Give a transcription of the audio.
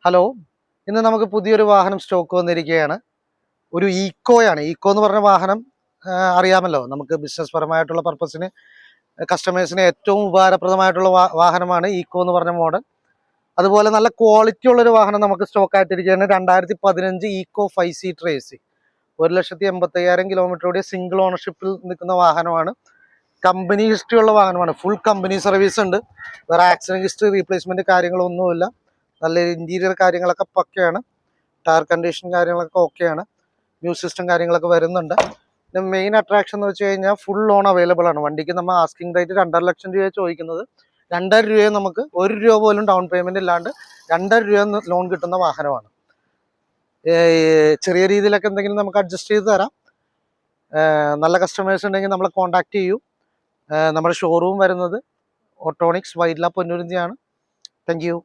Hello, ഇന്ന് നമുക്ക് പുതിയൊരു വാഹനം സ്റ്റോക്ക് വന്നിരിക്കുകയാണ്. ഒരു ഈക്കോയാണ്. ഈക്കോ എന്ന് പറഞ്ഞ വാഹനം അറിയാമല്ലോ, നമുക്ക് ബിസിനസ് പരമായിട്ടുള്ള പർപ്പസിന് കസ്റ്റമേഴ്സിന് ഏറ്റവും ഉപകാരപ്രദമായിട്ടുള്ള വാഹനമാണ് ഈക്കോ എന്ന് പറഞ്ഞ മോഡൽ. അതുപോലെ നല്ല ക്വാളിറ്റി ഉള്ളൊരു വാഹനം നമുക്ക് സ്റ്റോക്ക് ആയിട്ടിരിക്കുകയാണ്. 2015 ഈക്കോ 5 സീറ്റർ AC, 1,85,000 കിലോമീറ്ററോടെ സിംഗിൾ ഓണർഷിപ്പിൽ നിൽക്കുന്ന വാഹനമാണ്. കമ്പനി ഹിസ്റ്ററി ഉള്ള വാഹനമാണ്. ഫുൾ കമ്പനി സർവീസ് ഉണ്ട്. വേറെ ആക്സിഡന്റ് ഹിസ്റ്ററി, റീപ്ലേസ്മെന്റ് കാര്യങ്ങളൊന്നുമില്ല. നല്ല ഇന്റീരിയർ കാര്യങ്ങളൊക്കെ പക്കയാണ്. ടയർ കണ്ടീഷൻ കാര്യങ്ങളൊക്കെ ഓക്കെയാണ്. ന്യൂ സിസ്റ്റം കാര്യങ്ങളൊക്കെ വരുന്നുണ്ട്. പിന്നെ മെയിൻ അട്രാക്ഷൻ എന്ന് വെച്ച് കഴിഞ്ഞാൽ ഫുൾ ലോൺ അവൈലബിൾ ആണ്. വണ്ടിക്ക് നമ്മൾ ആസ്കിംഗ് റേറ്റ് 2.5 ലക്ഷം രൂപ ചോദിക്കുന്നത്. 2.5 രൂപയെ നമുക്ക് 1 രൂപ പോലും ഡൗൺ പേയ്മെന്റ് ഇല്ലാണ്ട് 2.5 രൂപ ലോൺ കിട്ടുന്ന വാഹനമാണ്. ചെറിയ രീതിയിലൊക്കെ എന്തെങ്കിലും നമുക്ക് അഡ്ജസ്റ്റ് ചെയ്ത് തരാം. നല്ല കസ്റ്റമേഴ്സ് ഉണ്ടെങ്കിൽ നമ്മളെ കോൺടാക്ട് ചെയ്യൂ. നമ്മുടെ ഷോറൂം വരുന്നത് ഓട്ടോണിക്സ് വൈറ്റ്ല പൊന്നുരുന്നിയാണ്. Thank U.